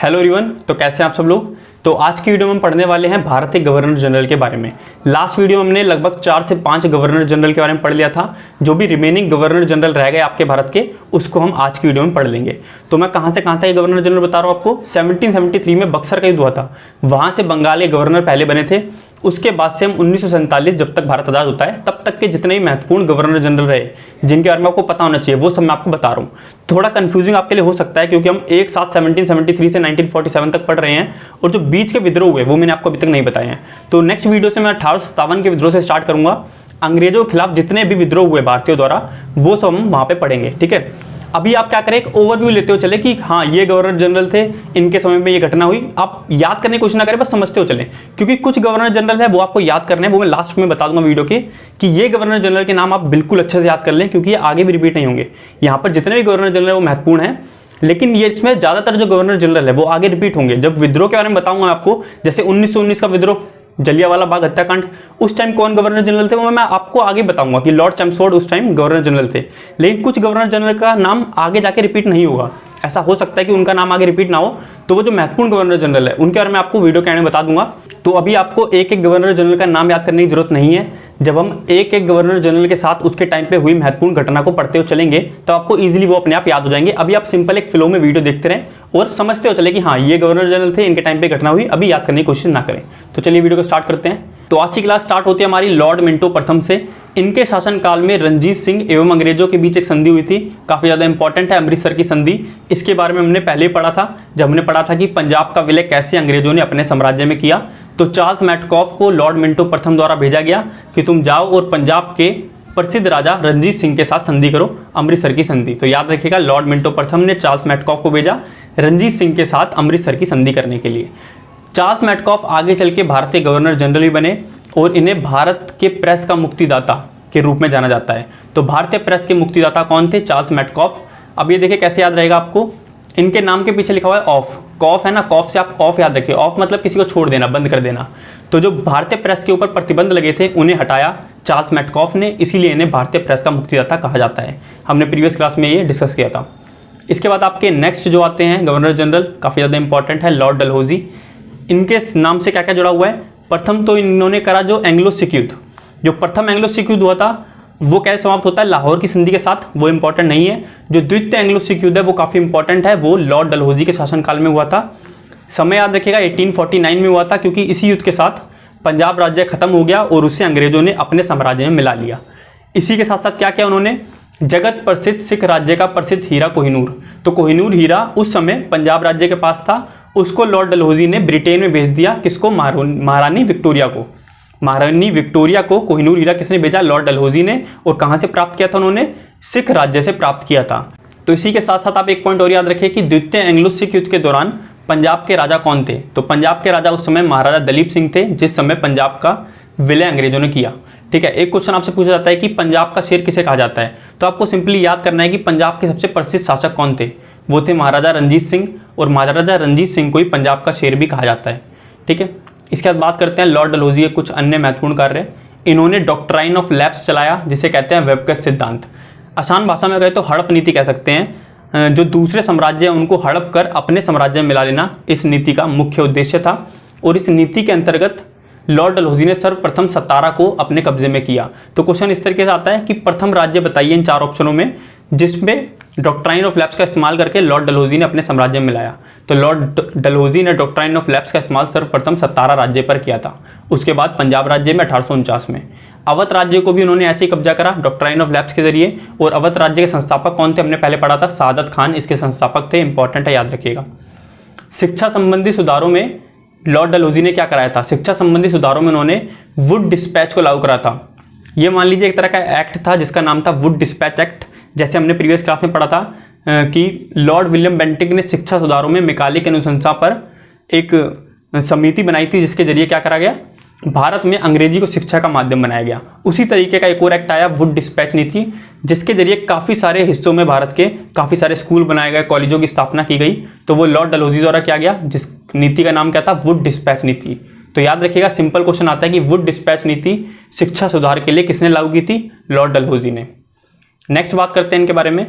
Hello everyone, तो कैसे हैं आप सब लोग। तो आज की वीडियो में हम पढ़ने वाले हैं भारतीय गवर्नर जनरल के बारे में। लास्ट वीडियो में हमने लगभग 4 से 5 गवर्नर जनरल के बारे में पढ़ लिया था। जो भी रिमेनिंग गवर्नर जनरल रह गए आपके भारत के, उसको हम आज की वीडियो में पढ़ लेंगे। तो मैं कहां से कहां तक गवर्नर जनरल बता रहा हूं आपको। 1773 में बक्सर का युद्ध हुआ था, वहां से बंगाल के गवर्नर पहले बने थे। उसके बाद से हम 1947 जब तक भारत आजाद होता है तब तक के जितने भी महत्वपूर्ण गवर्नर जनरल रहे जिनके बारे में आपको पता होना चाहिए, वो सब मैं आपको बता रहा हूँ। थोड़ा कंफ्यूजिंग आपके लिए हो सकता है क्योंकि हम एक साथ 1773 से 1947 तक पढ़ रहे हैं और जो बीच के विद्रोह हुए वो मैंने आपको अभी तक नहीं बताए हैं। तो नेक्स्ट वीडियो से मैं 1857 के विद्रोह से स्टार्ट करूंगा। अंग्रेजों के खिलाफ जितने भी विद्रोह हुए भारतीयों द्वारा वो सब हम वहां पे पढ़ेंगे, ठीक है। अभी आप क्या करें, एक ओवरव्यू लेते हो चले कि हाँ ये गवर्नर जनरल थे, इनके समय में ये घटना हुई। आप याद करने की कोशिश ना करें, बस समझते हो चले, क्योंकि कुछ गवर्नर जनरल है वो आपको याद करने हैं, वो मैं लास्ट में बता दूंगा वीडियो के कि ये गवर्नर जनरल के नाम आप बिल्कुल अच्छे से याद कर लें क्योंकि ये आगे भी रिपीट नहीं होंगे। यहाँ पर जितने भी गवर्नर जनरल है वो महत्वपूर्ण है, लेकिन ये इसमें ज्यादातर जो गवर्नर जनरल है वो आगे रिपीट होंगे। जब विद्रोह के बारे में बताऊंगा आपको, जैसे 1919 का विद्रोह, जलियांवाला बाग हत्याकांड, उस टाइम कौन गवर्नर जनरल थे वो मैं आपको आगे बताऊंगा कि लॉर्ड चैम्सफोर्ड उस टाइम गवर्नर जनरल थे। लेकिन कुछ गवर्नर जनरल का नाम आगे जाके रिपीट नहीं होगा, ऐसा हो सकता है कि उनका नाम आगे रिपीट ना हो। तो वो जो महत्वपूर्ण गवर्नर जनरल है उनके बारे में आपको वीडियो के एंड में बता दूंगा। तो अभी आपको एक एक गवर्नर जनरल का नाम याद करने की जरूरत नहीं है। जब हम एक एक गवर्नर जनरल के साथ उसके टाइम पे हुई महत्वपूर्ण घटना को पढ़ते हुए चलेंगे तो आपको इजीली वो अपने आप याद हो जाएंगे। अभी आप सिंपल एक फ्लो में वीडियो देखते रहें और समझते हो चले कि हाँ ये गवर्नर जनरल थे, इनके टाइम पे घटना हुई, अभी याद करने की कोशिश ना करें। तो चलिए वीडियो को स्टार्ट करते हैं। तो आज की क्लास स्टार्ट होती है हमारी लॉर्ड मिंटो प्रथम से। इनके शासनकाल में रणजीत सिंह एवं अंग्रेजों के बीच एक संधि हुई थी, काफी ज्यादा इंपॉर्टेंट है अमृतसर की संधि। इसके बारे में हमने पहले ही पढ़ा था जब हमने पढ़ा था कि पंजाब का विलय कैसे अंग्रेजों ने अपने साम्राज्य में किया। तो चार्ल्स मैटकॉफ को लॉर्ड मिंटो प्रथम द्वारा भेजा गया कि तुम जाओ और पंजाब के प्रसिद्ध राजा रणजीत सिंह के साथ संधि करो, अमृतसर की संधि। तो याद रखिएगा, लॉर्ड मिंटो प्रथम ने चार्ल्स मैटकॉफ को भेजा रणजीत सिंह के साथ अमृतसर की संधि करने के लिए। चार्ल्स मैटकॉफ आगे चल के भारतीय गवर्नर जनरल भी बने और इन्हें भारत के प्रेस का मुक्तिदाता के रूप में जाना जाता है। तो भारतीय प्रेस के मुक्तिदाता कौन थे? Charles Metcalfe. अब ये देखिए कैसे याद रहेगा आपको, इनके नाम के पीछे लिखा हुआ है ऑफ, कॉफ है ना, कॉफ से आप ऑफ याद रखिए। ऑफ मतलब किसी को छोड़ देना, बंद कर देना। तो जो भारतीय प्रेस के ऊपर प्रतिबंध लगे थे उन्हें हटाया चार्ल्स मैटकॉफ ने, इसीलिए इन्हें भारतीय प्रेस का मुक्तिदाता कहा जाता है। हमने प्रीवियस क्लास में ये डिस्कस किया था। इसके बाद आपके नेक्स्ट जो आते हैं गवर्नर जनरल, काफी ज्यादा इंपॉर्टेंट है, लॉर्ड डलहौजी। इनके नाम से क्या क्या जुड़ा हुआ है? प्रथम तो इन्होंने करा जो एंग्लो सिख युद्ध, जो प्रथम एंग्लो सिख युद्ध हुआ था वो कैसे समाप्त होता है? लाहौर की संधि के साथ, वो इंपॉर्टेंट नहीं है। जो द्वितीय एंग्लो सिख युद्ध है वो काफी इंपॉर्टेंट है, वो लॉर्ड डलहौजी के शासनकाल में हुआ था। समय याद रखिएगा 1849 में हुआ था, क्योंकि इसी युद्ध के साथ पंजाब राज्य खत्म हो गया और उसे अंग्रेजों ने अपने साम्राज्य में मिला लिया। इसी के साथ साथ क्या किया उन्होंने? जगत प्रसिद्ध सिख राज्य का प्रसिद्ध हीरा कोहिनूर, तो कोहिनूर हीरा उस समय पंजाब राज्य के पास था, उसको लॉर्ड डलहौजी ने ब्रिटेन में भेज दिया। किसको? महारानी विक्टोरिया को। महारानी विक्टोरिया को कोहिनूर हीरा किसने भेजा? लॉर्ड डलहौजी ने। और कहां से प्राप्त किया था उन्होंने? सिख राज्य से प्राप्त किया था। तो इसी के साथ साथ आप एक पॉइंट और याद रखिए कि द्वितीय एंग्लो सिख युद्ध के दौरान पंजाब के राजा कौन थे? तो पंजाब के राजा उस समय महाराजा दलीप सिंह थे, जिस समय पंजाब का विलय अंग्रेजों ने किया। ठीक है, एक क्वेश्चन आपसे पूछा जाता है कि पंजाब का शेर किसे कहा जाता है, तो आपको सिंपली याद करना है कि पंजाब के सबसे प्रसिद्ध शासक कौन थे? वो थे महाराजा रणजीत सिंह, और महाराजा रणजीत सिंह को ही पंजाब का शेर भी कहा जाता है। ठीक है, इसके बाद बात करते हैं लॉर्ड डलहौजी के कुछ अन्य महत्वपूर्ण कार्य। इन्होंने डॉक्ट्राइन ऑफ लैप्स चलाया, जिसे कहते हैं वेबकस सिद्धांत। आसान भाषा में कहें तो हड़प नीति कह सकते हैं। जो दूसरे साम्राज्य हैं उनको हड़प कर अपने साम्राज्य में मिला लेना इस नीति का मुख्य उद्देश्य था। और इस नीति के अंतर्गत लॉर्ड डलहौजी ने सर्वप्रथम सतारा को अपने कब्जे में किया। तो क्वेश्चन इस तरीके से आता है कि प्रथम राज्य बताइए इन 4 ऑप्शनों में जिसमें डॉक्ट्राइन ऑफ लैप्स का इस्तेमाल करके लॉर्ड डलहौजी ने अपने साम्राज्य में मिलाया। तो लॉर्ड डलहौजी ने डॉक्ट्राइन ऑफ लैप्स का इस्तेमाल सर्वप्रथम सतारा राज्य पर किया था। उसके बाद पंजाब राज्य में 1849 में। अवध राज्य को भी उन्होंने ऐसे ही कब्जा करा डॉक्ट्राइन ऑफ लैप्स के जरिए। और अवध राज्य के संस्थापक कौन थे? हमने पहले पढ़ा था, सादत खान इसके संस्थापक थे। इंपॉर्टेंट है, याद रखिएगा। शिक्षा संबंधी सुधारों में लॉर्ड डलहौजी ने क्या कराया था? शिक्षा संबंधी सुधारों में उन्होंने वुड डिस्पैच को लागू करा था। यह मान लीजिए एक तरह का एक्ट था जिसका नाम था वुड डिस्पैच एक्ट। जैसे हमने प्रीवियस क्लास में पढ़ा था कि लॉर्ड विलियम बेंटिंक ने शिक्षा सुधारों में मैकाले की अनुशंसा पर एक समिति बनाई थी, जिसके जरिए क्या करा गया? भारत में अंग्रेजी को शिक्षा का माध्यम बनाया गया। उसी तरीके का एक और एक्ट आया, वुड डिस्पैच नीति, जिसके जरिए काफी सारे हिस्सों में भारत के काफी सारे स्कूल बनाए गए, कॉलेजों की स्थापना की गई। तो वो लॉर्ड डलहौजी द्वारा किया गया, जिस नीति का नाम क्या था? वुड डिस्पैच नीति। तो याद रखिएगा, सिंपल क्वेश्चन आता है कि वुड डिस्पैच नीति शिक्षा सुधार के लिए किसने लागू की थी? लॉर्ड डलहौजी ने। नेक्स्ट बात करते हैं इनके बारे में।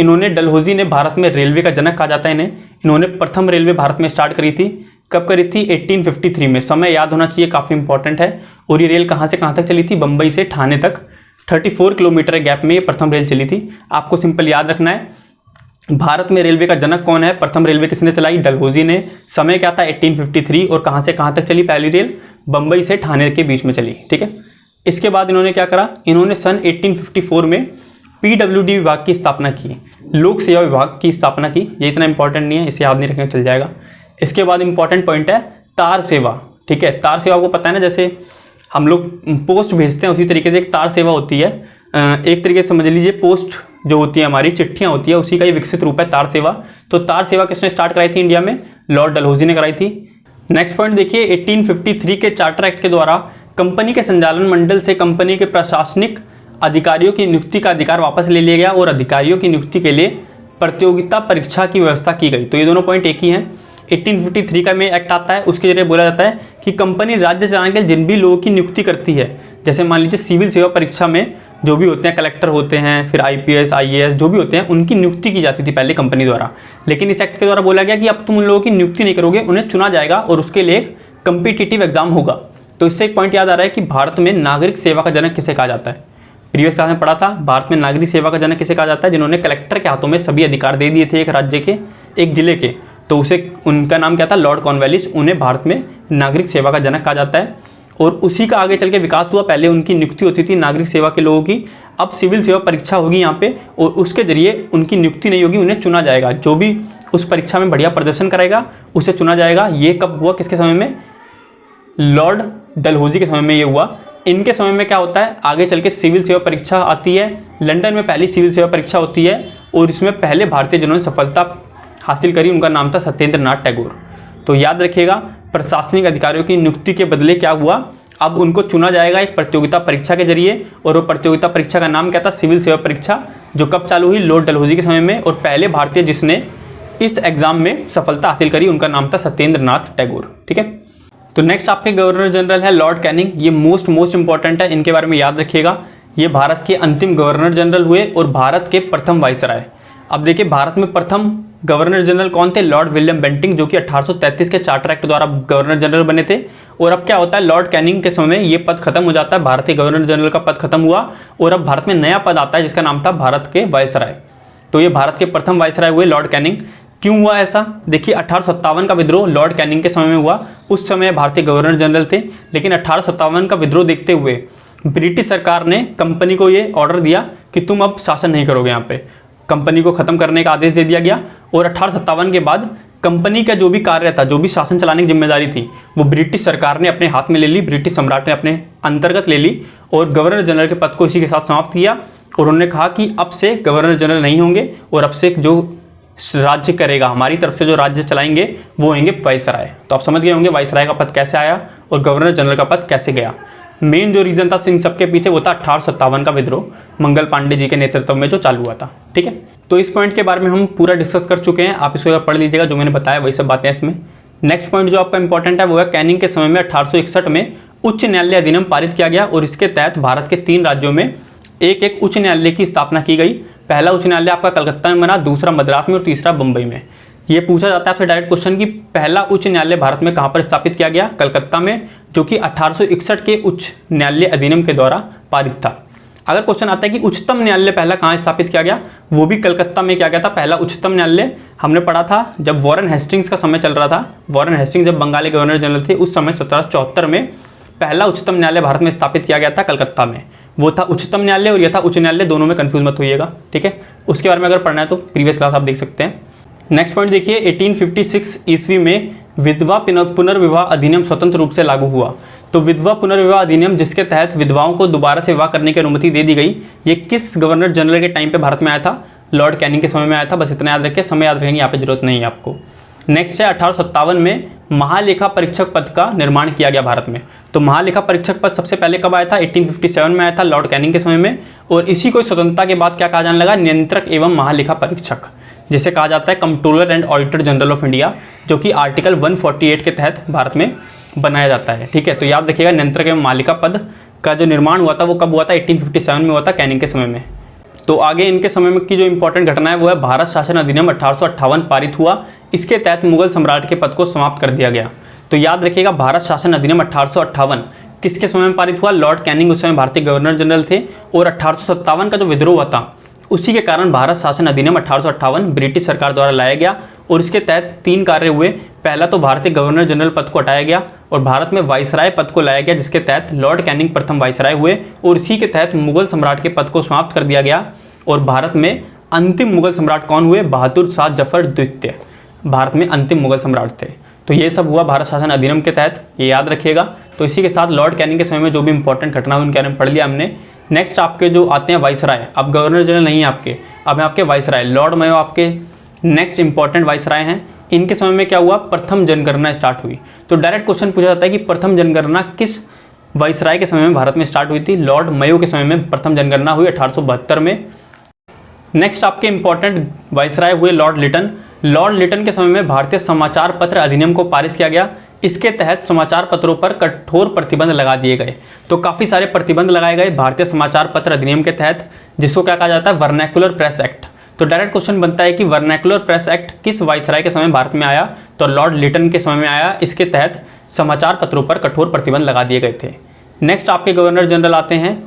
इन्होंने डलहौजी ने भारत में रेलवे का जनक कहा जाता है इन्हें। इन्होंने प्रथम रेलवे भारत में स्टार्ट करी थी। कब करी थी? 1853 में। समय याद होना चाहिए, काफ़ी इंपॉर्टेंट है। और ये रेल कहाँ से कहाँ तक चली थी? बम्बई से ठाणे तक 34 किलोमीटर गैप में ये प्रथम रेल चली थी। आपको सिंपल याद रखना है, भारत में रेलवे का जनक कौन है? प्रथम रेलवे किसने चलाई? डलहौजी ने। समय क्या था? 1853। और कहाँ से कहाँ तक चली पहली रेल? बम्बई से ठाणे के बीच में चली। ठीक है। इसके बाद इन्होंने क्या करा? इन्होंने सन 1854 में पीडब्ल्यूडी विभाग की स्थापना की, लोक सेवा विभाग की स्थापना की। ये इतना इंपॉर्टेंट नहीं है, इसे याद नहीं रखेंगे चल जाएगा। इसके बाद इंपॉर्टेंट पॉइंट है तार सेवा। ठीक है, तार सेवा आपको पता है ना, जैसे हम लोग पोस्ट भेजते हैं उसी तरीके से एक तार सेवा होती है। एक तरीके से समझ लीजिए पोस्ट जो होती है हमारी चिट्ठियाँ होती है उसी का ये विकसित रूप है तार सेवा। तो तार सेवा किसने स्टार्ट कराई थी इंडिया में? लॉर्ड डलहौजी ने कराई थी। नेक्स्ट पॉइंट देखिए, 1853 के चार्टर एक्ट के द्वारा कंपनी के संचालन मंडल से कंपनी के प्रशासनिक अधिकारियों की नियुक्ति का अधिकार वापस ले लिया गया और अधिकारियों की नियुक्ति के लिए प्रतियोगिता परीक्षा की व्यवस्था की गई। तो ये दोनों पॉइंट एक ही हैं। 1853 का में एक्ट आता है, उसके जरिए बोला जाता है कि कंपनी राज्य चलाने के लिए जिन भी लोगों की नियुक्ति करती है, जैसे मान लीजिए सिविल सेवा परीक्षा में जो भी होते हैं, कलेक्टर होते हैं, फिर IPS IAS जो भी होते हैं, उनकी नियुक्ति की जाती थी पहले कंपनी द्वारा। लेकिन इस एक्ट के द्वारा बोला गया कि अब तुम उन लोगों की नियुक्ति नहीं करोगे, उन्हें चुना जाएगा और उसके लिए एक कम्पिटिटिव एग्जाम होगा। तो इससे एक पॉइंट याद आ रहा है कि भारत में नागरिक सेवा का जनक किसे कहा जाता है? प्रीवियस क्लास में पढ़ा था, भारत में नागरिक सेवा का जनक किसे कहा जाता है? जिन्होंने कलेक्टर के हाथों में सभी अधिकार दे दिए थे एक राज्य के, एक जिले के, तो उसे उनका नाम क्या था? Lord Cornwallis. उन्हें भारत में नागरिक सेवा का जनक कहा जाता है और उसी का आगे चल के विकास हुआ। पहले उनकी नियुक्ति होती थी नागरिक सेवा के लोगों की, अब सिविल सेवा परीक्षा होगी यहाँ पे और उसके जरिए उनकी नियुक्ति नहीं होगी, उन्हें चुना जाएगा। जो भी उस परीक्षा में बढ़िया प्रदर्शन करेगा उसे चुना जाएगा। ये कब हुआ? किसके समय में? लॉर्ड डलहौजी के समय में ये हुआ। इनके समय में क्या होता है? आगे चल के सिविल सेवा परीक्षा आती है। लंदन में पहली सिविल सेवा परीक्षा होती है और इसमें पहले भारतीय जिन्होंने सफलता हासिल करी उनका नाम था सत्येंद्र नाथ टैगोर। तो याद रखिएगा, प्रशासनिक अधिकारियों की नियुक्ति के बदले क्या हुआ? अब उनको चुना जाएगा एक प्रतियोगिता परीक्षा के जरिए और वो प्रतियोगिता परीक्षा का नाम क्या था? सिविल सेवा परीक्षा, जो कब चालू हुई? लॉर्ड डलहौजी के समय में। और पहले भारतीय जिसने इस एग्जाम में सफलता हासिल करी उनका नाम था सत्येंद्र नाथ टैगोर। ठीक है। तो नेक्स्ट आपके गवर्नर जनरल है लॉर्ड कैनिंग। ये मोस्ट इंपॉर्टेंट है, इनके बारे में याद रखिएगा। ये भारत के अंतिम गवर्नर जनरल हुए और भारत के प्रथम वाइसराय। अब देखिए, भारत में प्रथम गवर्नर जनरल कौन थे? लॉर्ड विलियम बेंटिंग, जो कि 1833 के चार्टर एक्ट द्वारा गवर्नर जनरल बने थे। और अब क्या होता है? लॉर्ड कैनिंग के समय में ये पद खत्म हो जाता है, भारतीय गवर्नर जनरल का पद खत्म हुआ और अब भारत में नया पद आता है जिसका नाम था भारत के वाइसराय। तो ये भारत के प्रथम वाइसराय हुए लॉर्ड कैनिंग। क्यों हुआ ऐसा? देखिए, 1857 का विद्रोह लॉर्ड कैनिंग के समय में हुआ। उस समय भारतीय गवर्नर जनरल थे, लेकिन 1857 का विद्रोह देखते हुए ब्रिटिश सरकार ने कंपनी को ये ऑर्डर दिया कि तुम अब शासन नहीं करोगे, यहाँ पे कंपनी को खत्म करने का आदेश दे दिया गया। और 1857 के बाद कंपनी का जो भी कार्य था, जो भी शासन चलाने की जिम्मेदारी थी, वो ब्रिटिश सरकार ने अपने हाथ में ले ली, ब्रिटिश सम्राट ने अपने अंतर्गत ले ली और गवर्नर जनरल के पद को इसी के साथ समाप्त किया। और उन्होंने कहा कि अब से गवर्नर जनरल नहीं होंगे और अब से जो राज्य करेगा, हमारी तरफ से जो राज्य चलाएंगे वो होंगे वाइसराय। तो आप समझ गए होंगे वाइसराय का पद कैसे आया और गवर्नर जनरल का पद कैसे गया। मेन जो रीजन था इन सबके पीछे वो था 1857 का विद्रोह, मंगल पांडे जी के नेतृत्व में जो चालू हुआ था। ठीक है, तो इस पॉइंट के बारे में हम पूरा डिस्कस कर चुके हैं, आप इसको पढ़ लीजिएगा, जो मैंने बताया वही सब बातें हैं इसमें। नेक्स्ट पॉइंट जो आपका इंपॉर्टेंट है वो है कैनिंग के समय में 1861 में उच्च न्यायालय अधिनियम पारित किया गया और इसके तहत भारत के 3 राज्यों में एक एक उच्च न्यायालय की स्थापना की गई। पहला उच्च न्यायालय आपका कलकत्ता में बना, दूसरा मद्रास में और तीसरा बम्बई में। ये पूछा जाता है आपसे डायरेक्ट क्वेश्चन कि पहला उच्च न्यायालय भारत में कहाँ पर स्थापित किया गया? कलकत्ता में, जो कि 1861 के उच्च न्यायालय अधिनियम के द्वारा पारित था। अगर क्वेश्चन आता है कि उच्चतम न्यायालय पहला कहाँ स्थापित किया गया, वो भी कलकत्ता में किया गया था। पहला उच्चतम न्यायालय हमने पढ़ा था जब वॉरेन हेस्टिंग्स का समय चल रहा था। वॉरेन हेस्टिंग्स जब बंगाली गवर्नर जनरल थे उस समय 1774 में पहला उच्चतम न्यायालय भारत में स्थापित किया गया था कलकत्ता में। वो था उच्चतम न्यायालय और यह था उच्च न्यायालय, दोनों में कंफ्यूज मत होइएगा। ठीक है, उसके बारे में अगर पढ़ना है तो प्रीवियस क्लास आप देख सकते हैं। नेक्स्ट पॉइंट देखिए, 1856 ईस्वी में विधवा पुनर्विवाह अधिनियम स्वतंत्र रूप से लागू हुआ। तो विधवा पुनर्विवाह अधिनियम, जिसके तहत विधवाओं को दोबारा से विवाह करने की अनुमति दे दी गई, ये किस गवर्नर जनरल के टाइम पे भारत में आया था? लॉर्ड कैनिंग के समय में आया था। बस इतना याद रखिए, समय याद रखेंगे, यहाँ पे जरूरत नहीं है आपको। नेक्स्ट है 1857 में महालेखा परीक्षक पद का निर्माण किया गया भारत में। तो महालेखा परीक्षक पद सबसे पहले कब आया था? 1857 में आया था लॉर्ड कैनिंग के समय में। और इसी को स्वतंत्रता के बाद क्या कहा जाने लगा? नियंत्रक एवं महालेखा परीक्षक, जिसे कहा जाता है controller and auditor general of India, जो कि आर्टिकल 148 के तहत भारत में बनाया जाता है। ठीक है, तो याद रखिएगा नियंत्रक एवं महालेखा पद का जो निर्माण हुआ था वो कब हुआ था? 1857 में हुआ था कैनिंग के समय में। तो आगे इनके समय में की जो इंपॉर्टेंट घटना है वो है भारत शासन अधिनियम 1858 पारित हुआ। इसके तहत मुगल सम्राट के पद को समाप्त कर दिया गया। तो याद रखिएगा, भारत शासन अधिनियम 1858 किसके समय में पारित हुआ? लॉर्ड कैनिंग उस समय भारतीय गवर्नर जनरल थे, और 1857 का जो विद्रोह हुआ था उसी के कारण भारत शासन अधिनियम 1858 ब्रिटिश सरकार द्वारा लाया गया, और इसके तहत 3 कार्य हुए। पहला तो भारतीय गवर्नर जनरल पद को हटाया गया और भारत में वाइसराय पद को लाया गया, जिसके तहत लॉर्ड कैनिंग प्रथम वाइसराय हुए, और इसी के तहत मुगल सम्राट के पद को समाप्त कर दिया गया। और भारत में अंतिम मुगल सम्राट कौन हुए? बहादुर शाह जफर द्वितीय भारत में अंतिम मुगल सम्राट थे। तो ये सब हुआ भारत शासन अधिनियम के तहत, ये याद रखिएगा। तो इसी के साथ लॉर्ड कैनिंग के समय में जो भी इंपॉर्टेंट घटना हुई उनके बारे में पढ़ लिया हमने। नेक्स्ट आपके जो आते हैं वाइसराय, अब गवर्नर जनरल नहीं है आपके, अब है आपके वाइसराय। लॉर्ड मेयो आपके नेक्स्ट इंपॉर्टेंट वाइसराय हैं। इनके समय में क्या हुआ? प्रथम जनगणना स्टार्ट हुई। तो डायरेक्ट क्वेश्चन पूछा जाता है कि प्रथम जनगणना किस वाइसराय के समय में भारत में स्टार्ट हुई थी? लॉर्ड मेयो के समय में प्रथम जनगणना हुई 1872 में। नेक्स्ट आपके इंपॉर्टेंट वाइसराय हुए लॉर्ड लिटन। लॉर्ड लिटन के समय में भारतीय समाचार पत्र अधिनियम को पारित किया गया। इसके तहत समाचार पत्रों पर कठोर प्रतिबंध लगा दिए गए। तो काफ़ी सारे प्रतिबंध लगाए गए भारतीय समाचार पत्र अधिनियम के तहत, जिसको क्या कहा जाता है? Vernacular press act. तो डायरेक्ट क्वेश्चन बनता है कि वर्नैकुलर प्रेस एक्ट किस वाइसराय के समय भारत में आया? तो लॉर्ड लिटन के समय में आया। इसके तहत समाचार पत्रों पर कठोर प्रतिबंध लगा दिए गए थे। नेक्स्ट आपके गवर्नर जनरल आते हैं,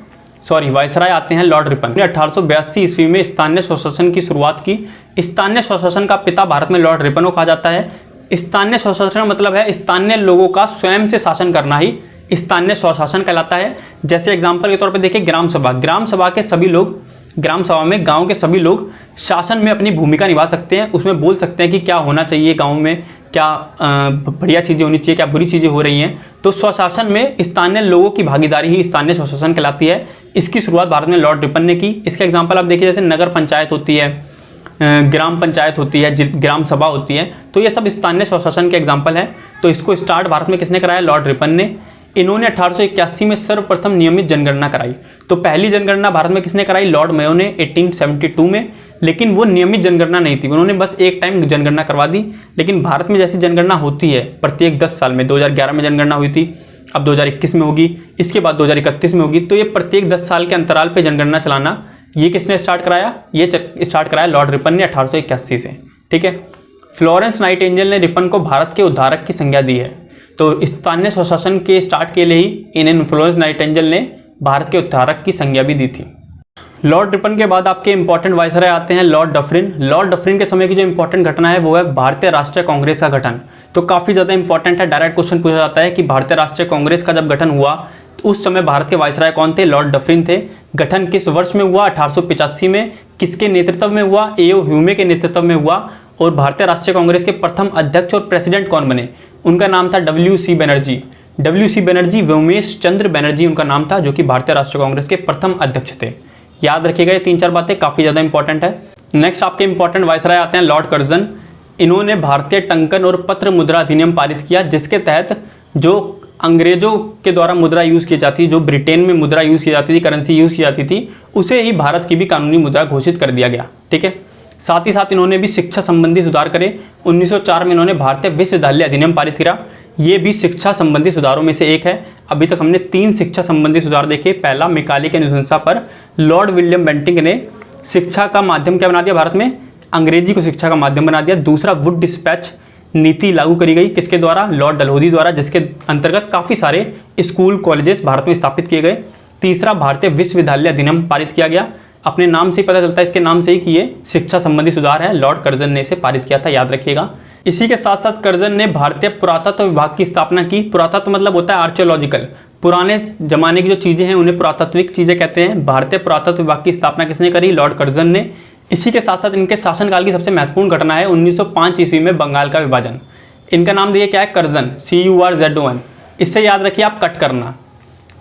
वाइसराय आते हैं लॉर्ड रिपन ने 1882 ईस्वी में स्थानीय स्वशासन की शुरुआत की। स्थानीय स्वशासन का पिता भारत में लॉर्ड रिपन को कहा जाता है। स्थानीय स्वशासन का मतलब है स्थानीय लोगों का स्वयं से शासन करना ही स्थानीय स्वशासन कहलाता है। जैसे एग्जांपल के तौर पे देखिए ग्राम सभा, ग्राम सभा के सभी लोग, ग्राम सभा में गांव के सभी लोग शासन में अपनी भूमिका निभा सकते हैं, उसमें बोल सकते हैं कि क्या होना चाहिए गांव में, क्या बढ़िया चीज़ें होनी चाहिए, क्या बुरी चीज़ें हो रही हैं। तो स्वशासन में स्थानीय लोगों की भागीदारी ही स्थानीय स्वशासन कहलाती है। इसकी शुरुआत भारत में लॉर्ड रिपन ने की। इसके एग्जाम्पल आप देखिए, जैसे नगर पंचायत होती है, ग्राम पंचायत होती है, ग्राम सभा होती है, तो ये सब स्थानीय स्वशासन के एग्जाम्पल हैं। तो इसको स्टार्ट भारत में किसने कराया? लॉर्ड रिपन ने। इन्होंने 1881 में सर्वप्रथम नियमित जनगणना कराई। तो पहली जनगणना भारत में किसने कराई? लॉर्ड मेयो ने 1872 में, लेकिन वो नियमित जनगणना नहीं थी, उन्होंने बस एक टाइम जनगणना करवा दी। लेकिन भारत में जैसी जनगणना होती है प्रत्येक 10 साल में, 2011 में जनगणना हुई थी, अब 2021 में होगी, इसके बाद 2031 में होगी, तो ये प्रत्येक 10 साल के अंतराल पर जनगणना चलाना, ये किसने स्टार्ट कराया? ये स्टार्ट कराया लॉर्ड रिपन ने 1881 से। ठीक है। फ्लोरेंस नाइटिंगेल ने रिपन को भारत के उद्धारक की संज्ञा दी है। तो स्थानीय स्वशासन के स्टार्ट के लिए ही इन फ्लोरेंस नाइटिंगेल ने भारत के उद्धारक की संज्ञा भी दी थी। लॉर्ड रिपन के बाद आपके इंपॉर्टेंट वाइसराय आते हैं लॉर्ड डफरिन। लॉर्ड डफरिन के समय की जो इंपॉर्टेंट घटना है वो है भारतीय राष्ट्रीय कांग्रेस का गठन। तो काफ़ी ज़्यादा इंपॉर्टेंट है, डायरेक्ट क्वेश्चन पूछा जाता है कि भारतीय राष्ट्रीय कांग्रेस का जब गठन हुआ तो उस समय भारत के वाइसराय कौन थे? लॉर्ड डफरिन थे। गठन किस वर्ष में हुआ? 1885 में। किसके नेतृत्व में हुआ? ए.ओ. ह्यूमे के नेतृत्व में हुआ। और भारतीय राष्ट्रीय कांग्रेस के प्रथम अध्यक्ष और प्रेसिडेंट कौन बने? उनका नाम था W.C. बनर्जी। W.C. बनर्जी, व्योमेश चंद्र बनर्जी उनका नाम था, जो कि भारतीय राष्ट्रीय कांग्रेस के प्रथम अध्यक्ष थे। याद रखिएगा, ये 3-4 बातें काफ़ी ज़्यादा इंपॉर्टेंट है। नेक्स्ट आपके इंपॉर्टेंट वाइसराय आते हैं लॉर्ड कर्जन। इन्होंने भारतीय टंकन और पत्र मुद्रा अधिनियम पारित किया, जिसके तहत जो अंग्रेजों के द्वारा मुद्रा यूज़ की जाती, जो ब्रिटेन में मुद्रा यूज़ की जाती थी, करेंसी यूज़ की जाती थी, उसे ही भारत की भी कानूनी मुद्रा घोषित कर दिया गया। ठीक है। साथ ही साथ इन्होंने भी शिक्षा संबंधी सुधार करे। 1904 में इन्होंने भारतीय विश्वविद्यालय अधिनियम पारित किया। ये भी शिक्षा संबंधी सुधारों में से एक है। अभी तक हमने 3 शिक्षा संबंधी सुधार देखे। पहला, मैकाले की अनुशंसा पर लॉर्ड विलियम बेंटिंक ने शिक्षा का माध्यम क्या बना दिया? भारत में अंग्रेजी को शिक्षा का माध्यम बना दिया। दूसरा, वुड डिस्पैच नीति लागू करी गई, किसके द्वारा? लॉर्ड डलहौजी द्वारा, जिसके अंतर्गत काफ़ी सारे स्कूल कॉलेजेस भारत में स्थापित किए गए। तीसरा, भारतीय विश्वविद्यालय अधिनियम पारित किया गया। अपने नाम से ही पता चलता है, इसके नाम से ही कि ये शिक्षा संबंधी सुधार है। लॉर्ड कर्जन ने इसे पारित किया था, याद रखिएगा। इसी के साथ साथ कर्जन ने भारतीय पुरातत्व विभाग की स्थापना की। पुरातत्व मतलब होता है आर्कियोलॉजिकल, पुराने जमाने की जो चीज़ें हैं उन्हें पुरातात्विक चीज़ें कहते हैं। भारतीय पुरातत्व विभाग की स्थापना किसने करी? लॉर्ड कर्जन ने। इसी के साथ साथ इनके शासनकाल की सबसे महत्वपूर्ण घटना है 1905 ईस्वी में बंगाल का विभाजन। इनका नाम दिया क्या है? Curzon, CURZON। इससे याद रखिए आप, कट करना,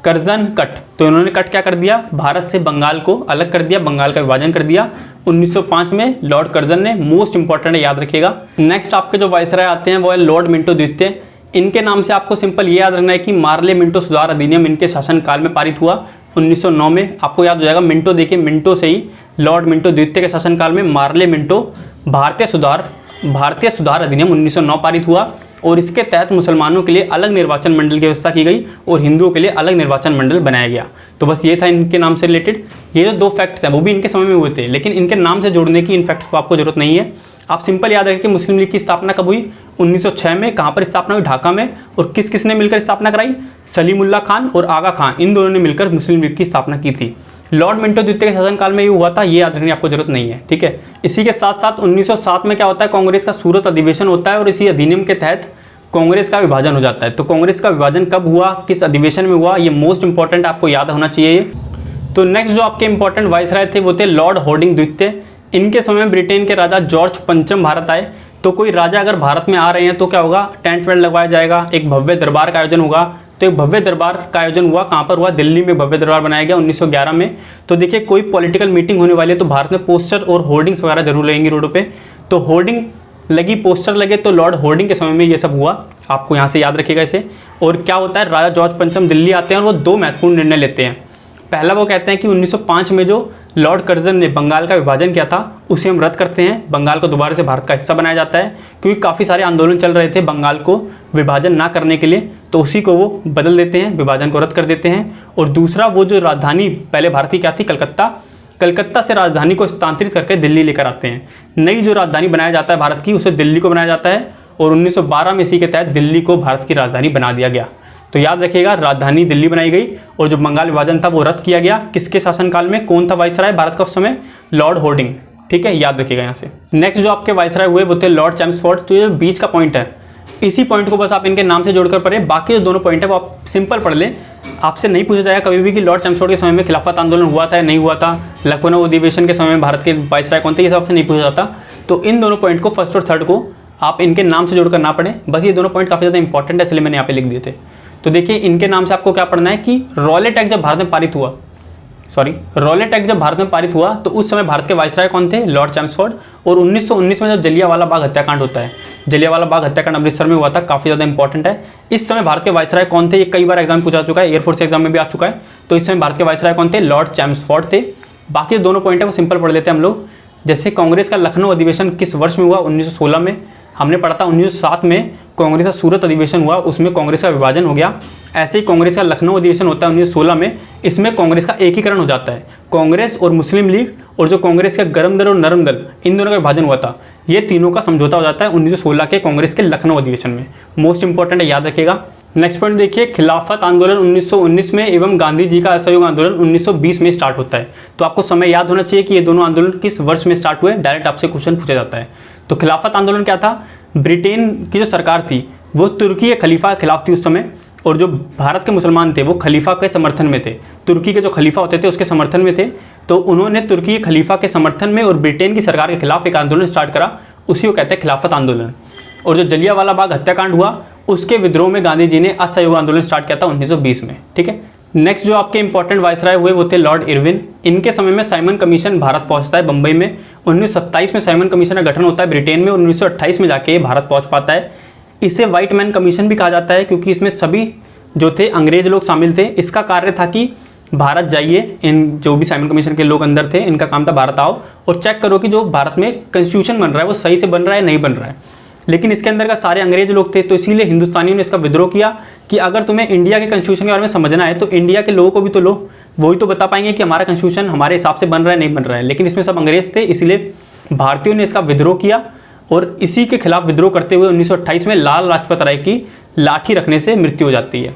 कर्जन कट। तो इन्होंने कट क्या कर दिया? भारत से बंगाल को अलग कर दिया, बंगाल का विभाजन कर दिया 1905 में लॉर्ड कर्जन ने। मोस्ट इंपॉर्टेंट है, याद रखिएगा। नेक्स्ट आपके जो वाइसराय आते हैं वो है लॉर्ड मिंटो द्वितीय। इनके नाम से आपको सिंपल ये याद रखना है कि मार्ले मिंटो सुधार अधिनियम इनके शासनकाल में पारित हुआ 1909 में। आपको याद हो जाएगा, मिंटो देखिए, मिंटो से ही लॉर्ड मिंटो द्वितीय के शासनकाल में मार्ले मिंटो भारतीय सुधार अधिनियम 1909 पारित हुआ। और इसके तहत मुसलमानों के लिए अलग निर्वाचन मंडल की व्यवस्था की गई और हिंदुओं के लिए अलग निर्वाचन मंडल बनाया गया। तो बस ये था इनके नाम से रिलेटेड। ये जो 2 फैक्ट्स हैं वो भी इनके समय में हुए थे, लेकिन इनके नाम से जोड़ने की इन फैक्ट्स को आपको जरूरत नहीं है। आप सिंपल याद रखें कि मुस्लिम लीग की स्थापना कब हुई, 1906 में। कहाँ पर स्थापना हुई, ढाका में। और किस किसने मिलकर स्थापना कराई, सलीमुल्लाह खान और आगा खान, इन दोनों ने मिलकर मुस्लिम लीग की स्थापना की थी। लॉर्ड मिंटो द्वितीय के शासनकाल में ये हुआ था, ये याद रखने की आपको जरूरत नहीं है, ठीक है। इसी के साथ साथ 1907 में क्या होता है, कांग्रेस का सूरत अधिवेशन होता है और इसी अधिनियम के तहत कांग्रेस का विभाजन हो जाता है। तो कांग्रेस का विभाजन कब हुआ, किस अधिवेशन में हुआ, ये मोस्ट इंपॉर्टेंट आपको याद होना चाहिए। तो नेक्स्ट जो आपके इंपॉर्टेंट वाइसराय थे वो थे लॉर्ड हॉर्डिंग द्वितीय। इनके समय में ब्रिटेन के राजा जॉर्ज पंचम भारत आए। तो कोई राजा अगर भारत में आ रहे हैं तो क्या होगा, टेंट वेंट लगवाया जाएगा, एक भव्य दरबार का आयोजन होगा। तो एक भव्य दरबार का आयोजन हुआ, कहाँ पर हुआ, दिल्ली में भव्य दरबार बनाया गया 1911 में। तो देखिए कोई पॉलिटिकल मीटिंग होने वाली है तो भारत में पोस्टर और होर्डिंग्स वगैरह जरूर लगेंगी रोडों पे। तो होर्डिंग लगी, पोस्टर लगे, तो लॉर्ड होर्डिंग के समय में ये सब हुआ, आपको यहाँ से याद रखिएगा इसे। और क्या होता है, राजा जॉर्ज पंचम दिल्ली आते हैं और वो 2 महत्वपूर्ण निर्णय लेते हैं। पहला वो कहते हैं कि 1905 में जो लॉर्ड कर्जन ने बंगाल का विभाजन किया था उसे हम रद्द करते हैं, बंगाल को दोबारा से भारत का हिस्सा बनाया जाता है, क्योंकि काफ़ी सारे आंदोलन चल रहे थे बंगाल को विभाजन ना करने के लिए। तो उसी को वो बदल देते हैं, विभाजन को रद्द कर देते हैं। और दूसरा, वो जो राजधानी पहले भारत की क्या थी, कलकत्ता से राजधानी को स्थानांतरित करके दिल्ली लेकर आते हैं। नई जो राजधानी बनाया जाता है भारत की, उसे दिल्ली को बनाया जाता है और 1912 में इसी के तहत दिल्ली को भारत की राजधानी बना दिया गया। तो याद रखिएगा, राजधानी दिल्ली बनाई गई और जो बंगाल विभाजन था वो रद्द किया गया। किसके शासनकाल में, कौन था वाइसराय भारत का उस समय, लॉर्ड हॉर्डिंग, ठीक है, याद रखिएगा यहाँ से। नेक्स्ट जो आपके वाइसराय हुए वो थे लॉर्ड चैम्सफोर्ड। तो ये बीच का पॉइंट है, इसी पॉइंट को बस आप इनके नाम से जोड़कर पढ़े, बाकी जो दोनों पॉइंट है वो आप सिंपल पढ़ लें। आपसे नहीं पूछा जाएगा कभी भी कि लॉर्ड चैम्सफोर्ड के समय में खिलाफत आंदोलन हुआ था या नहीं हुआ था, लखनऊ अधिवेशन के समय में भारत के वाइसराय कौन थे, ये सब आपसे नहीं पूछा जाता। तो इन दोनों पॉइंट को, फर्स्ट और थर्ड को, आप इनके नाम से जोड़कर ना पढ़ें, बस ये दोनों पॉइंट काफ़ी ज़्यादा इंपॉर्टेंट है, इसलिए मैंने यहाँ पे लिख दिए थे। तो देखिए इनके नाम से आपको क्या पढ़ना है कि रॉलेट एक्ट जब भारत में पारित हुआ, रॉलेट एक्ट जब भारत में पारित हुआ तो उस समय भारत के वाइसराय कौन थे, लॉर्ड चैम्सफोर्ड। और 1919 में जब जलियांवाला बाग हत्याकांड होता है, जलियांवाला बाग हत्याकांड अमृतसर में हुआ था, काफ़ी ज़्यादा इंपॉर्टेंट है। इस समय भारत के वाइसराय कौन थे, ये कई बार एग्जाम पूछा चुका है, एयरफोर्स एग्जाम में भी आ चुका है। तो इस समय भारत के वाइसराय कौन थे, लॉर्ड चैम्सफोर्ड थे। बाकी दोनों पॉइंट है वो सिंपल पढ़ लेते हैं हम लोग। जैसे कांग्रेस का लखनऊ अधिवेशन किस वर्ष में हुआ, 1916 में। हमने पढ़ा था 1907 में कांग्रेस का सूरत अधिवेशन हुआ, उसमें कांग्रेस का विभाजन हो गया। ऐसे ही कांग्रेस का लखनऊ अधिवेशन होता है 1916 में, इसमें कांग्रेस का एकीकरण हो जाता है। कांग्रेस और मुस्लिम लीग और जो कांग्रेस का गरम दल और नरम दल, इन दोनों का विभाजन हुआ था, ये तीनों का समझौता हो जाता है 1916 के कांग्रेस के लखनऊ अधिवेशन में। मोस्ट इंपॉर्टेंट है, याद रखिएगा। नेक्स्ट पॉइंट देखिए, खिलाफत आंदोलन 1919 में एवं गांधी जी का असहयोग आंदोलन 1920 में स्टार्ट होता है। तो आपको समय याद होना चाहिए कि ये दोनों आंदोलन किस वर्ष में स्टार्ट हुए, डायरेक्ट आपसे क्वेश्चन पूछा जाता है। तो खिलाफत आंदोलन क्या था, ब्रिटेन की जो सरकार थी वो तुर्की के खलीफा के खिलाफ थी उस समय, और जो भारत के मुसलमान थे वो खलीफा के समर्थन में थे। तुर्की के जो खलीफा होते थे उसके समर्थन में थे, तो उन्होंने तुर्की के खलीफा के समर्थन में और ब्रिटेन की सरकार के खिलाफ एक आंदोलन स्टार्ट करा, उसी को कहते हैं खिलाफत आंदोलन। और जो जलियांवाला बाग हत्याकांड हुआ उसके विद्रोह में गांधी जी ने असहयोग आंदोलन स्टार्ट किया था 1920 में, ठीक है। नेक्स्ट जो आपके इंपॉर्टेंट वाइसराय हुए वो थे लॉर्ड इरविन। इनके समय में साइमन कमीशन भारत पहुंचता है बंबई में। 1927 में साइमन कमीशन का गठन होता है ब्रिटेन में, 1928 में जाके भारत पहुंच पाता है। इसे व्हाइट मैन कमीशन भी कहा जाता है क्योंकि इसमें सभी जो थे अंग्रेज लोग शामिल थे। इसका कार्य था कि भारत जाइए, इन जो भी साइमन कमीशन के लोग अंदर थे इनका काम था भारत आओ और चेक करो कि जो भारत में कॉन्स्टिट्यूशन बन रहा है वो सही से बन रहा है नहीं बन रहा है। लेकिन इसके अंदर का सारे अंग्रेज लोग थे, तो इसीलिए हिंदुस्तानियों ने इसका विद्रोह किया कि अगर तुम्हें इंडिया के कॉन्स्टिट्यूशन के बारे में समझना है तो इंडिया के लोगों को भी तो लो, वही तो बता पाएंगे कि हमारा कॉन्स्टिट्यूशन हमारे हिसाब से बन रहा है नहीं बन रहा है। लेकिन इसमें सब अंग्रेज थे, इसीलिए भारतीयों ने इसका विद्रोह किया और इसी के खिलाफ विद्रोह करते हुए 1928 में लाल लाजपत राय की लाठी रखने से मृत्यु हो जाती है,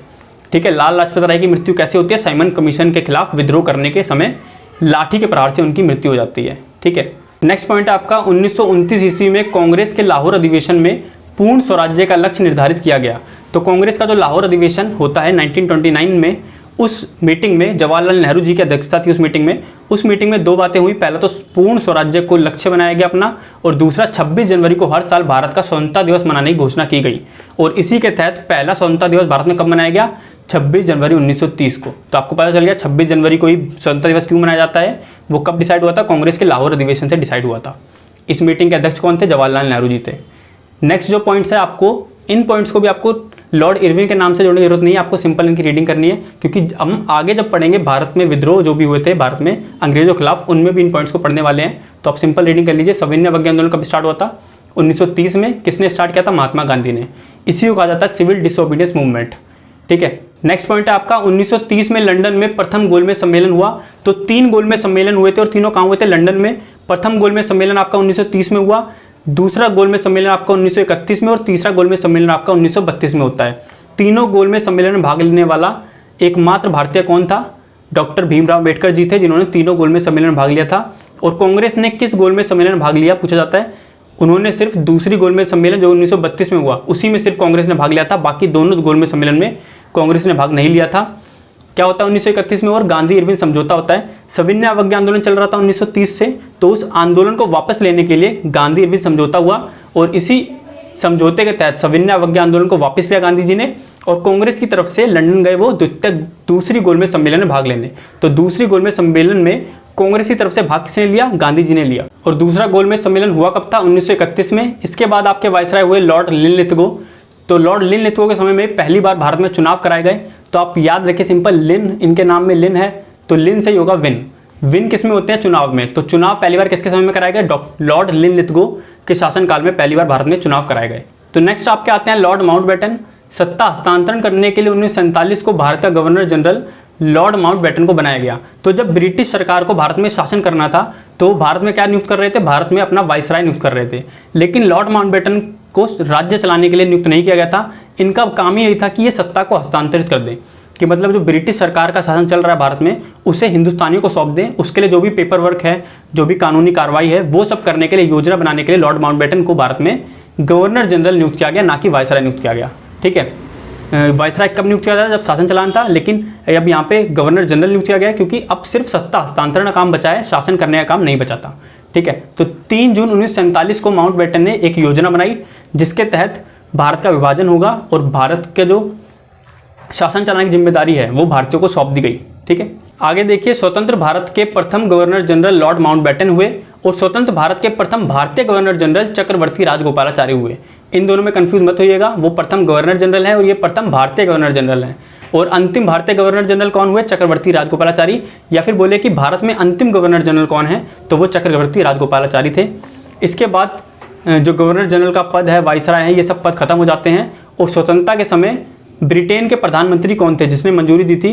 ठीक है। लाल लाजपत राय की मृत्यु कैसे होती है, साइमन कमीशन के खिलाफ विद्रोह करने के समय लाठी के प्रहार से उनकी मृत्यु हो जाती है, ठीक है। नेक्स्ट पॉइंट है आपका 1929 ईस्वी में कांग्रेस के लाहौर अधिवेशन में पूर्ण स्वराज्य का लक्ष्य निर्धारित किया गया। तो कांग्रेस का जो लाहौर अधिवेशन होता है 1929 में, उस मीटिंग में जवाहरलाल नेहरू जी की अध्यक्षता थी उस मीटिंग में 2 बातें हुई। पहला तो पूर्ण स्वराज्य को लक्ष्य बनाया गया अपना, और दूसरा 26 जनवरी को हर साल भारत का स्वतंत्रता दिवस मनाने की घोषणा की गई। और इसी के तहत पहला स्वतंत्रता दिवस भारत में कब मनाया गया, 26 जनवरी 1930 को। तो आपको पता चल गया 26 जनवरी को ही स्वतंत्रता दिवस क्यों मनाया जाता है। वो कब डिसाइड हुआ था, कांग्रेस के लाहौर अधिवेशन से डिसाइड हुआ था। इस मीटिंग के अध्यक्ष कौन थे, जवाहरलाल नेहरू जी थे। नेक्स्ट जो पॉइंट्स है, आपको इन पॉइंट्स को भी आपको लॉर्ड इरविन के नाम से जोड़ने की जरूरत नहीं है, आपको सिंपल इनकी रीडिंग करनी है, क्योंकि हम आगे जब पढ़ेंगे भारत में विद्रोह जो भी हुए थे भारत में अंग्रेजों के खिलाफ, उनमें भी इन पॉइंट्स को पढ़ने वाले हैं। तो आप सिंपल रीडिंग कर लीजिए। सविनय अवज्ञा आंदोलन कब स्टार्ट हुआ था, 1930 में। किसने स्टार्ट किया था? महात्मा गांधी ने। इसी को कहा जाता है सिविल डिसोबीडियंस मूवमेंट। ठीक है, नेक्स्ट पॉइंट है आपका 1930 में लंदन में प्रथम गोलमेज सम्मेलन हुआ। तो 3 गोलमेज सम्मेलन हुए थे और तीनों कहाँ हुए थे? लंदन में। प्रथम गोलमेज सम्मेलन आपका 1930 में हुआ, दूसरा गोलमेज सम्मेलन आपका 1931 में और तीसरा गोलमेज सम्मेलन आपका 1932 में होता है। तीनों गोलमेज सम्मेलन में भाग लेने वाला एकमात्र भारतीय कौन था? डॉक्टर भीमराव अम्बेडकर जी थे, जिन्होंने तीनों गोलमेज सम्मेलन में भाग लिया था। और कांग्रेस ने किस गोलमेज सम्मेलन में भाग लिया पूछा जाता है? उन्होंने सिर्फ दूसरी गोलमेज सम्मेलन जो 1932 में हुआ उसी में सिर्फ कांग्रेस ने भाग लिया था, बाकी दोनों गोलमेज सम्मेलन में कांग्रेस ने भाग नहीं लिया था। क्या होता है 1931 में? और गांधी इरविन समझौता होता है। सविनय अवज्ञा आंदोलन चल रहा था 1930 से, तो उस आंदोलन को वापस लेने के लिए गांधी इरविन समझौता हुआ और इसी समझौते के तहत सविनय अवज्ञा आंदोलन को वापस लिया गांधी जी ने। और कांग्रेस की तरफ से लंदन गए वो दूसरी गोलमेज सम्मेलन में भाग लेने। तो दूसरी गोलमेज सम्मेलन में कांग्रेस की तरफ से भाग किसने लिया? गांधी जी ने लिया। और दूसरा गोलमेज सम्मेलन हुआ कब था? 1931 में। इसके बाद आपके वायसराय हुए लॉर्ड लिनलिथगो। तो लॉर्ड लिनलिथगो के समय में पहली बार भारत में चुनाव कराए गए। तो आप याद रखिए सिंपल, लिन, इनके नाम में लिन है तो लिन से ही होगा विन। विन किस में होते हैं? चुनाव में। तो चुनाव पहली बार किसके समय में कराए गए? लॉर्ड लिनलिथगो के शासनकाल में पहली बार भारत में चुनाव कराए गए। तो नेक्स्ट आपके आते हैं लॉर्ड माउंटबेटन। सत्ता हस्तांतरण करने के लिए 1947 को भारत का गवर्नर जनरल लॉर्ड माउंटबेटन को बनाया गया। तो जब ब्रिटिश सरकार को भारत में शासन करना था तो भारत में क्या नियुक्त कर रहे थे? भारत में अपना वायसराय नियुक्त कर रहे थे। लेकिन लॉर्ड माउंटबेटन को राज्य चलाने के लिए नियुक्त नहीं किया गया था। इनका काम यही था कि ये सत्ता को हस्तांतरित कर दें, कि मतलब जो ब्रिटिश सरकार का शासन चल रहा है भारत में उसे हिंदुस्तानियों को सौंप दें। उसके लिए जो भी पेपर वर्क है, जो भी कानूनी कार्रवाई है, वो सब करने के लिए, योजना बनाने के लिए लॉर्ड माउंटबेटन को भारत में गवर्नर जनरल नियुक्त किया गया, ना कि वायसराय नियुक्त किया गया। ठीक है, वायसराय कब नियुक्त किया था? जब शासन चलाना था। लेकिन अब यहाँ पे गवर्नर जनरल नियुक्त किया गया क्योंकि अब सिर्फ सत्ता हस्तांतरण का काम बचा है, शासन करने का काम नहीं बचा था। ठीक है, तो 3 जून 1947 को माउंटबेटन ने एक योजना बनाई जिसके तहत भारत का विभाजन होगा और भारत के जो शासन चलाने की जिम्मेदारी है वो भारतीयों को सौंप दी गई। ठीक है, आगे देखिए, स्वतंत्र भारत के प्रथम गवर्नर जनरल लॉर्ड माउंटबेटन हुए और स्वतंत्र भारत के प्रथम भारतीय गवर्नर जनरल चक्रवर्ती राजगोपालाचारी हुए। इन दोनों में कंफ्यूज मत होइएगा, वो प्रथम गवर्नर जनरल है और ये प्रथम भारतीय गवर्नर जनरल है। और अंतिम भारतीय गवर्नर जनरल कौन हुए? चक्रवर्ती राजगोपालाचारी। या फिर बोले कि भारत में अंतिम गवर्नर जनरल कौन है, तो वो चक्रवर्ती राजगोपालाचारी थे। इसके बाद जो गवर्नर जनरल का पद है, वायसराय है, ये सब पद खत्म हो जाते हैं। और स्वतंत्रता के समय ब्रिटेन के प्रधानमंत्री कौन थे जिसने मंजूरी दी थी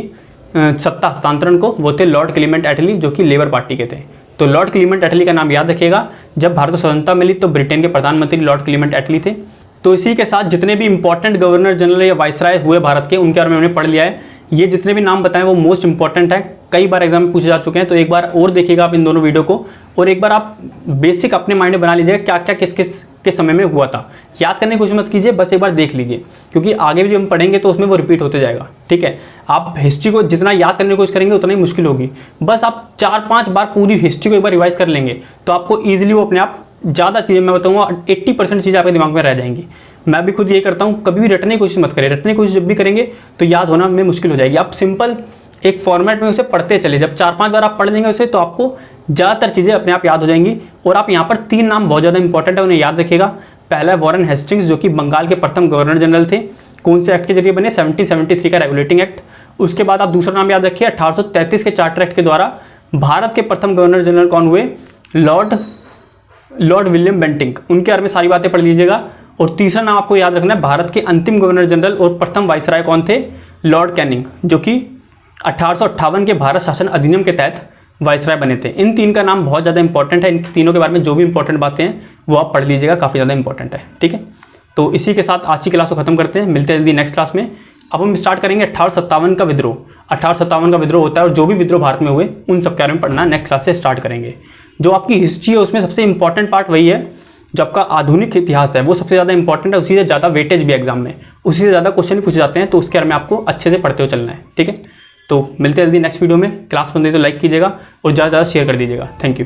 सत्ता हस्तांतरण को? वो थे लॉर्ड क्लीमेंट एटली, जो कि लेबर पार्टी के थे। तो लॉर्ड क्लीमेंट एटली का नाम याद रखिएगा। जब भारत को स्वतंत्रता मिली तो ब्रिटेन के प्रधानमंत्री लॉर्ड क्लीमेंट एटली थे। तो इसी के साथ जितने भी इंपॉर्टेंट गवर्नर जनरल या वायसराय हुए भारत के, उनके बारे में हमने पढ़ लिया है। ये जितने भी नाम बताएं वो मोस्ट इंपॉर्टेंट है, कई बार एग्जाम में पूछे जा चुके हैं। तो एक बार और देखिएगा आप इन दोनों वीडियो को, और एक बार आप बेसिक अपने माइंड में बना लीजिएगा क्या क्या किस किस के समय में हुआ था। याद करने की कोशिश मत कीजिए, बस एक बार देख लीजिए, क्योंकि आगे भी जब हम पढ़ेंगे तो उसमें वो रिपीट होते जाएगा। ठीक है, आप हिस्ट्री को जितना याद करने की कोशिश करेंगे उतना ही मुश्किल होगी। बस आप 4-5 बार पूरी हिस्ट्री को एक बार रिवाइज कर लेंगे तो आपको ईजिली वो अपने आप ज़्यादा चीज़ें, मैं बताऊँगा 80% चीज़ें आपके दिमाग में रह जाएंगी। मैं भी खुद ये करता हूँ, कभी भी रटने की कोशिश मत करें। रटने की कोशिश जब भी करेंगे तो याद होना में मुश्किल हो जाएगी। आप सिंपल एक फॉर्मेट में उसे पढ़ते चले, जब 4-5 बार आप पढ़ लेंगे उसे तो आपको ज़्यादातर चीज़ें अपने आप याद हो जाएंगी। और आप यहाँ पर 3 नाम बहुत ज़्यादा इंपॉर्टेंट है, उन्हें याद रखिएगा। पहला है वॉरेन हेस्टिंग्स, जो कि बंगाल के प्रथम गवर्नर जनरल थे। कौन से एक्ट के जरिए बने? 1773 का रेगुलेटिंग एक्ट। उसके बाद आप दूसरा नाम याद रखिए, 1833 के चार्टर एक्ट के द्वारा भारत के प्रथम गवर्नर जनरल कौन हुए? Lord William Bentinck. उनके बारे में सारी बातें पढ़ लीजिएगा। और तीसरा नाम आपको याद रखना है, भारत के अंतिम गवर्नर जनरल और प्रथम वायसराय कौन थे? लॉर्ड कैनिंग, जो कि 1858 के भारत शासन अधिनियम के तहत वायसराय बने थे। इन 3 का नाम बहुत ज़्यादा इंपॉर्टेंट है। इन तीनों के बारे में जो भी इंपॉर्टेंट बातें हैं वो आप पढ़ लीजिएगा, काफ़ी ज़्यादा इंपॉर्टेंट है। ठीक है, तो इसी के साथ आज की क्लास को खत्म करते हैं, मिलते हैं जल्दी नेक्स्ट क्लास में। अब हम स्टार्ट करेंगे 1857 का विद्रोह। 1857 का विद्रोह होता है और जो भी विद्रोह भारत में हुए उन सब के बारे में पढ़ना नेक्स्ट क्लास से स्टार्ट करेंगे। जो आपकी हिस्ट्री है उसमें सबसे इंपॉर्टेंट पार्ट वही है, जो आपका आधुनिक इतिहास है वो सबसे ज़्यादा इंपॉर्टेंट है। उसी से ज़्यादा वेटेज भी एग्जाम में, उसी से ज़्यादा क्वेश्चन पूछे जाते हैं, तो उसके बारे में आपको अच्छे से पढ़ते हुए चलना है। ठीक है, तो मिलते हैं जल्दी नेक्स्ट वीडियो में। क्लास पसंद है तो लाइक कीजिएगा और ज़्यादा से ज़्यादा शेयर कर दीजिएगा। Thank you.